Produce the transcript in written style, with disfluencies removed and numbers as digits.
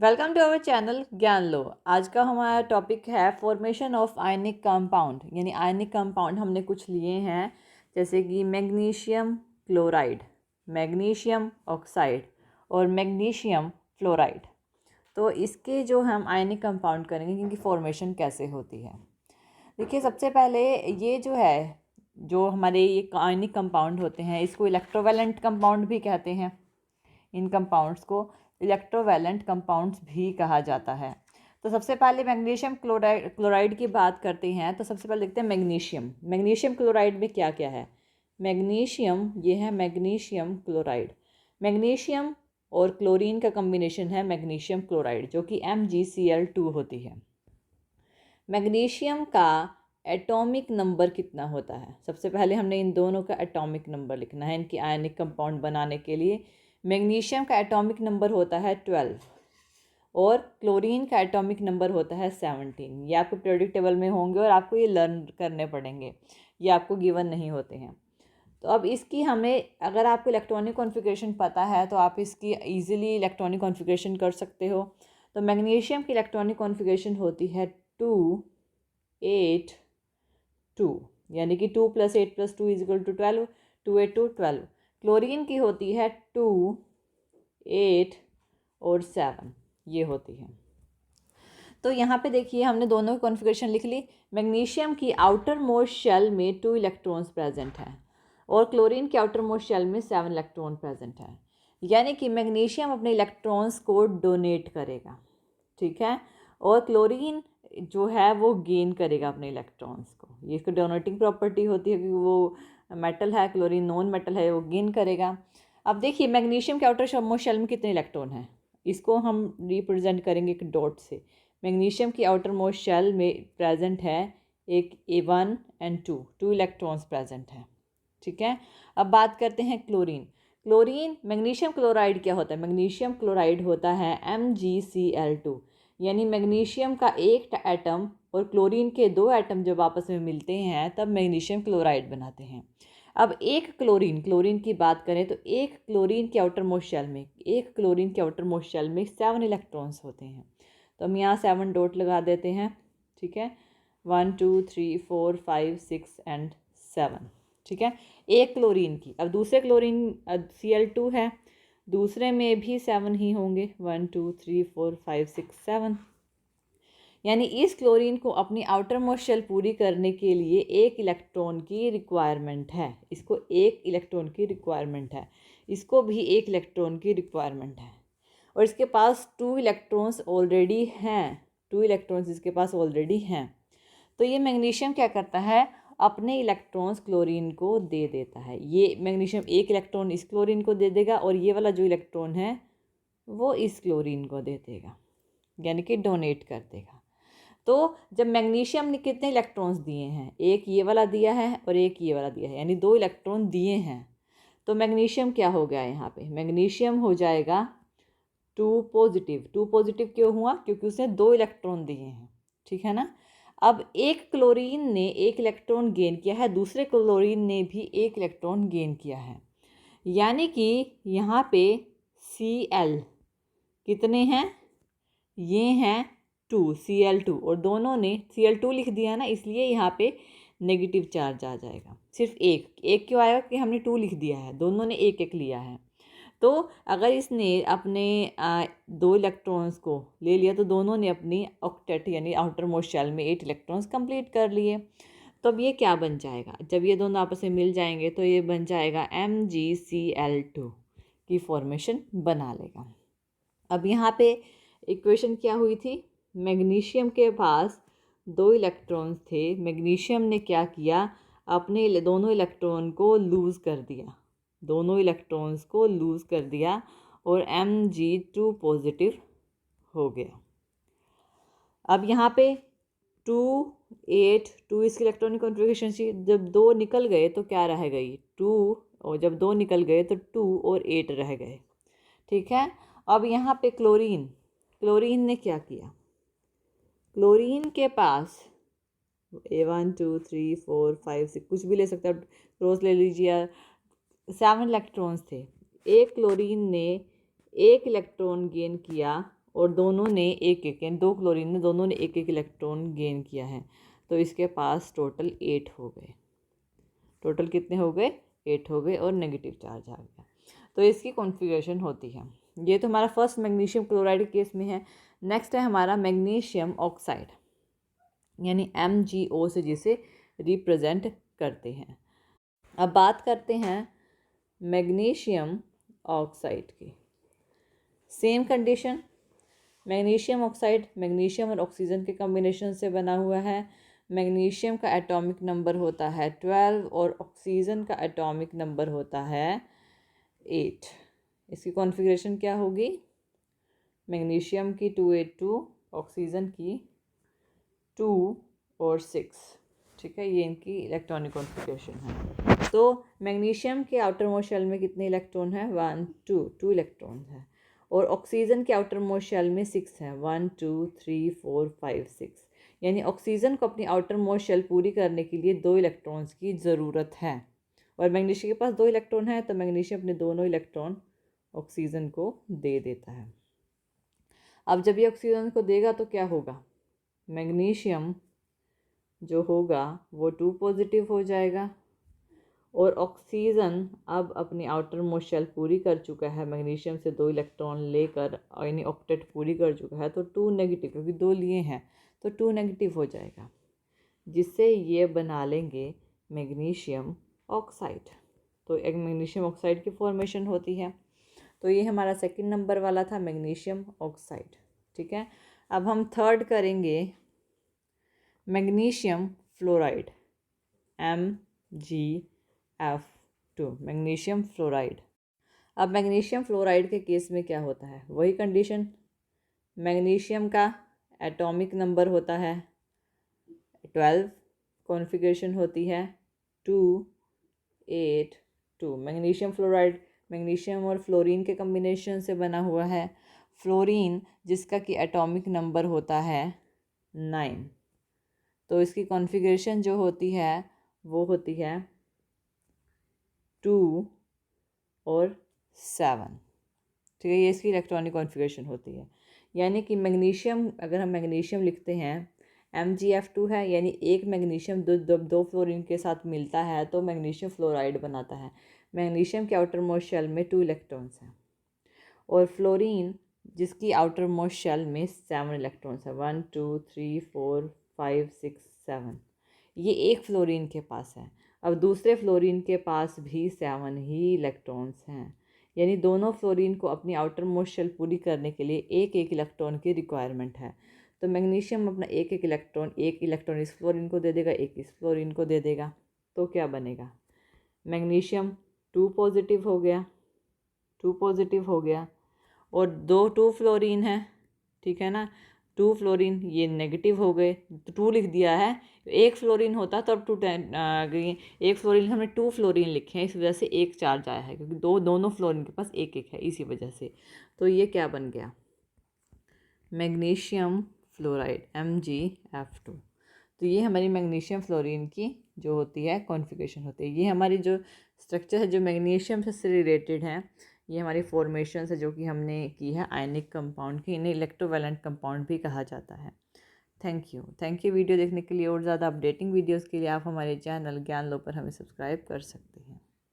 Welcome to our channel ज्ञान लो। आज का हमारा टॉपिक है फॉर्मेशन ऑफ आयनिक कंपाउंड, यानी आयनिक कंपाउंड हमने कुछ लिए हैं जैसे कि मैग्नीशियम क्लोराइड, मैग्नीशियम ऑक्साइड और मैग्नीशियम फ्लोराइड। तो इसके जो हम आयनिक कंपाउंड करेंगे इनकी फॉर्मेशन कैसे होती है। देखिए, सबसे पहले ये जो हमारे ये आयनिक कंपाउंड होते हैं इसको इलेक्ट्रोवैलेंट कंपाउंड भी कहते हैं। इन कंपाउंड्स को इलेक्ट्रोवैलेंट कंपाउंड्स भी कहा जाता है। तो सबसे पहले मैग्नीशियम क्लोराइड की बात करते हैं। तो सबसे पहले देखते हैं मैग्नीशियम क्लोराइड में क्या क्या है। मैग्नीशियम, ये है मैग्नीशियम क्लोराइड। मैग्नीशियम और क्लोरीन का कम्बिनेशन है मैग्नीशियम क्लोराइड, जो कि MgCl2 होती है। मैग्नीशियम का एटॉमिक नंबर कितना होता है? सबसे पहले हमने इन दोनों का एटॉमिक नंबर लिखना है इनकी आयनिक कंपाउंड बनाने के लिए। मैग्नीशियम का एटॉमिक नंबर होता है 12 और क्लोरीन का एटॉमिक नंबर होता है 17। ये आपको पीरियोडिक टेबल में होंगे और आपको ये लर्न करने पड़ेंगे, ये आपको गिवन नहीं होते हैं। तो अब इसकी हमें, अगर आपको इलेक्ट्रॉनिक कॉन्फ़िगरेशन पता है तो आप इसकी ईजिली इलेक्ट्रॉनिक कॉन्फ़िगरेशन कर सकते हो। तो मैग्नीशियम की इलेक्ट्रॉनिक कॉन्फ़िगरेशन होती है 2 8 2, यानी कि 2 + 8 + 2 = 12, 2 8 2 12। क्लोरीन की होती है 2 8 और 7, ये होती है। तो यहाँ पे देखिए हमने दोनों की कॉन्फ़िगरेशन लिख ली। मैग्नीशियम की आउटर मोस्ट शेल में 2 इलेक्ट्रॉन्स प्रेजेंट हैं और क्लोरीन के आउटर मोस्ट शेल में 7 इलेक्ट्रॉन प्रेजेंट है, यानी कि मैग्नीशियम अपने इलेक्ट्रॉन्स को डोनेट करेगा, ठीक है, और क्लोरीन जो है वो गेन करेगा अपने इलेक्ट्रॉन्स को। ये इसको डोनेटिंग प्रॉपर्टी होती है क्योंकि वो मेटल है, क्लोरीन नॉन मेटल है, वो गेन करेगा। अब देखिए मैग्नीशियम के आउटर मोस्ट शेल में कितने इलेक्ट्रॉन हैं, इसको हम रिप्रेजेंट करेंगे एक डॉट से। मैग्नीशियम की आउटर मोस्ट शेल में प्रेजेंट है एक A1 और 2 इलेक्ट्रॉन्स प्रेजेंट हैं, ठीक है। अब बात करते हैं क्लोरीन। मैग्नीशियम क्लोराइड क्या होता है? मैग्नीशियम क्लोराइड होता है MgCl2, यानी मैग्नीशियम का एक एटम और क्लोरीन के 2 एटम जब आपस में मिलते हैं तब मैग्नीशियम क्लोराइड बनाते हैं। अब एक क्लोरीन की बात करें तो एक क्लोरीन के आउटर मोस्ट शेल में 7 इलेक्ट्रॉन्स होते हैं। तो हम यहाँ 7 डॉट लगा देते हैं, ठीक है। 1 2 3 4 5 6 एंड 7, ठीक है, एक क्लोरीन की। अब दूसरे क्लोरीन Cl2 है, दूसरे में भी 7 ही होंगे, 1 2 3 4 5 6 7, यानी इस क्लोरीन को अपनी आउटर मोस्ट शेल पूरी करने के लिए एक इलेक्ट्रॉन की रिक्वायरमेंट है। इसको एक इलेक्ट्रॉन की रिक्वायरमेंट है, इसको भी एक इलेक्ट्रॉन की रिक्वायरमेंट है, और इसके पास 2 इलेक्ट्रॉन्स ऑलरेडी हैं, 2 इलेक्ट्रॉन्स इसके पास ऑलरेडी हैं। तो ये मैग्नीशियम क्या करता है, अपने इलेक्ट्रॉन्स क्लोरीन को दे देता है। ये मैग्नीशियम एक इलेक्ट्रॉन इस क्लोरीन को दे देगा और ये वाला जो इलेक्ट्रॉन है वो इस क्लोरीन को दे देगा, यानी कि डोनेट कर देगा। तो जब मैग्नीशियम ने कितने इलेक्ट्रॉन्स दिए हैं, एक ये वाला दिया है और एक ये वाला दिया है, यानी 2 इलेक्ट्रॉन दिए हैं। तो मैग्नीशियम क्या हो गया यहाँ पे? मैग्नीशियम हो जाएगा 2 पॉजिटिव। 2 पॉजिटिव क्यों हुआ? क्योंकि उसने 2 इलेक्ट्रॉन दिए हैं, ठीक है ना। अब एक क्लोरीन ने एक इलेक्ट्रॉन गेन किया है, दूसरे क्लोरीन ने भी एक इलेक्ट्रॉन गेन किया है, यानी कि यहाँ पे Cl कितने हैं? ये हैं 2 Cl2, और दोनों ने Cl2 लिख दिया ना, इसलिए यहाँ पे नेगेटिव चार्ज आ जाएगा। सिर्फ एक क्यों आएगा? कि हमने 2 लिख दिया है, दोनों ने एक एक लिया है। तो अगर इसने अपने 2 इलेक्ट्रॉन्स को ले लिया तो दोनों ने अपनी ऑक्टेट यानी आउटर मोस्ट शेल में 8 इलेक्ट्रॉन्स कंप्लीट कर लिए। तो अब ये क्या बन जाएगा? जब ये दोनों आपस में मिल जाएंगे तो ये बन जाएगा MgCl2 की फॉर्मेशन बना लेगा। अब यहाँ पे इक्वेशन क्या हुई थी? मैग्नीशियम के पास 2 इलेक्ट्रॉन्स थे, मैग्नीशियम ने क्या किया, अपने दोनों इलेक्ट्रॉन को लूज़ कर दिया, दोनों इलेक्ट्रॉन्स को लूज़ कर दिया और Mg2 पॉजिटिव हो गया। अब यहाँ पे 2 8 2 इसकी इलेक्ट्रॉनिक कॉन्फ़िगरेशन थी, जब 2 निकल गए तो क्या रह गई? 2, और जब 2 निकल गए तो 2 और 8 रह गए, ठीक है। अब यहाँ पे क्लोरीन ने क्या किया? क्लोरीन के पास A1 2 3 4 5 6 कुछ भी ले सकते हैं, रोज ले लीजिए, 7 इलेक्ट्रॉन्स थे। एक क्लोरीन ने एक इलेक्ट्रॉन गेन किया और दोनों ने एक एक, यानी 2 क्लोरीन ने दोनों ने एक एक इलेक्ट्रॉन गेन किया है, तो इसके पास टोटल 8 हो गए। टोटल कितने हो गए? 8 हो गए और नेगेटिव चार्ज आ गया। तो इसकी कॉन्फ़िगरेशन होती है। ये तो हमारा फर्स्ट मैग्नीशियम क्लोराइड केस में है। नेक्स्ट है हमारा मैग्नीशियम ऑक्साइड, यानी MgO से जिसे रिप्रेजेंट करते हैं। अब बात करते हैं मैग्नीशियम ऑक्साइड की। Same condition, magnesium oxide magnesium और ऑक्सीजन के कॉम्बिनेशन से बना हुआ है। मैग्नीशियम का एटॉमिक नंबर होता है 12 और ऑक्सीजन का एटॉमिक नंबर होता है 8। इसकी कॉन्फ़िगरेशन क्या होगी? मैग्नीशियम की 282, ऑक्सीजन की 2 और 6। ठीक है, ये इनकी इलेक्ट्रॉनिक कॉन्फ़िगरेशन है। तो मैग्नीशियम के आउटर मोस्ट शेल में कितने इलेक्ट्रॉन हैं? 1 2 इलेक्ट्रॉन है। और ऑक्सीजन के आउटर मोस्ट शेल में 6 हैं, 1 2 3 4 5 6। यानी ऑक्सीजन को अपनी आउटर मोस्ट शेल पूरी करने के लिए 2 इलेक्ट्रॉन्स की ज़रूरत है, और मैग्नीशियम के पास 2 इलेक्ट्रॉन है, तो मैग्नीशियम अपने दोनों इलेक्ट्रॉन ऑक्सीजन को दे देता है। अब जब ये ऑक्सीजन को देगा तो क्या होगा? मैग्नीशियम जो होगा वो 2 पॉजिटिव हो जाएगा, और ऑक्सीजन अब अपनी आउटर मोस्ट शेल पूरी कर चुका है, मैग्नीशियम से 2 इलेक्ट्रॉन लेकर, यानी ऑक्टेट पूरी कर चुका है, तो 2 नेगेटिव, क्योंकि 2 लिए हैं तो 2 नेगेटिव हो जाएगा, जिससे ये बना लेंगे मैग्नीशियम ऑक्साइड। तो एक मैग्नीशियम ऑक्साइड की फॉर्मेशन होती है। तो ये हमारा सेकंड नंबर वाला था, मैग्नीशियम ऑक्साइड। ठीक है, अब हम थर्ड करेंगे magnesium fluoride, MgF2, magnesium fluoride. अब मैग्नीशियम फ्लोराइड के केस में क्या होता है? वही कंडीशन, मैग्नीशियम का एटॉमिक नंबर होता है 12, कॉन्फ़िगरेशन होती है 2 8 2। मैग्नीशियम फ्लोराइड मैग्नीशियम और फ्लोरीन के कम्बिनेशन से बना हुआ है। फ्लोरीन जिसका कि एटॉमिक नंबर होता है 9, तो इसकी कॉन्फ़िगरेशन जो होती है वो होती है 2 और 7। ठीक है, ये इसकी इलेक्ट्रॉनिक कॉन्फ़िगरेशन होती है। यानी कि मैग्नीशियम, अगर हम मैग्नीशियम लिखते हैं MgF2 है, यानी एक मैग्नीशियम दो फ्लोरीन के साथ मिलता है तो मैग्नीशियम फ्लोराइड बनाता है। मैग्नीशियम के आउटर मोस्ट शेल में 2 इलेक्ट्रॉन्स हैं, और फ्लोरीन जिसकी आउटर मोस्ट शेल में 7 इलेक्ट्रॉन्स हैं, 1 2 3 4 5 6 7। ये एक फ्लोरीन के पास है। अब दूसरे फ्लोरीन के पास भी 7 ही इलेक्ट्रॉन्स हैं, यानी दोनों फ्लोरीन को अपनी आउटर मोस्ट शेल पूरी करने के लिए एक एक इलेक्ट्रॉन की रिक्वायरमेंट है। तो मैग्नीशियम अपना एक इलेक्ट्रॉन इस फ्लोरीन को दे देगा, एक इस फ्लोरीन को दे देगा, तो क्या बनेगा? मैग्नीशियम 2 पॉजिटिव हो गया, 2 पॉजिटिव हो गया, और 2 फ्लोरीन है। ठीक है ना, 2 फ्लोरीन ये नेगेटिव हो गए, तो 2 लिख दिया है। एक फ्लोरीन होता तो अब 2 आ गई, एक फ्लोरीन हमने 2 फ्लोरीन लिखे हैं, इस वजह से एक चार्ज आया है, क्योंकि दोनों फ्लोरीन के पास एक एक है, इसी वजह से। तो ये क्या बन गया? Magnesium fluoride, MgF2। तो ये हमारी मैग्नीशियम फ्लोरीन की जो होती है कॉन्फ़िगरेशन होती है। ये हमारी जो स्ट्रक्चर है जो मैग्नीशियम से रिलेटेड है, ये हमारी फॉर्मेशन है जो कि हमने की है आयनिक कंपाउंड की। इन्हें इलेक्ट्रोवैलेंट कंपाउंड भी कहा जाता है। थैंक यू वीडियो देखने के लिए। और ज़्यादा अपडेटिंग वीडियोज़ के लिए आप हमारे चैनल ज्ञान लो पर हमें सब्सक्राइब कर सकते हैं।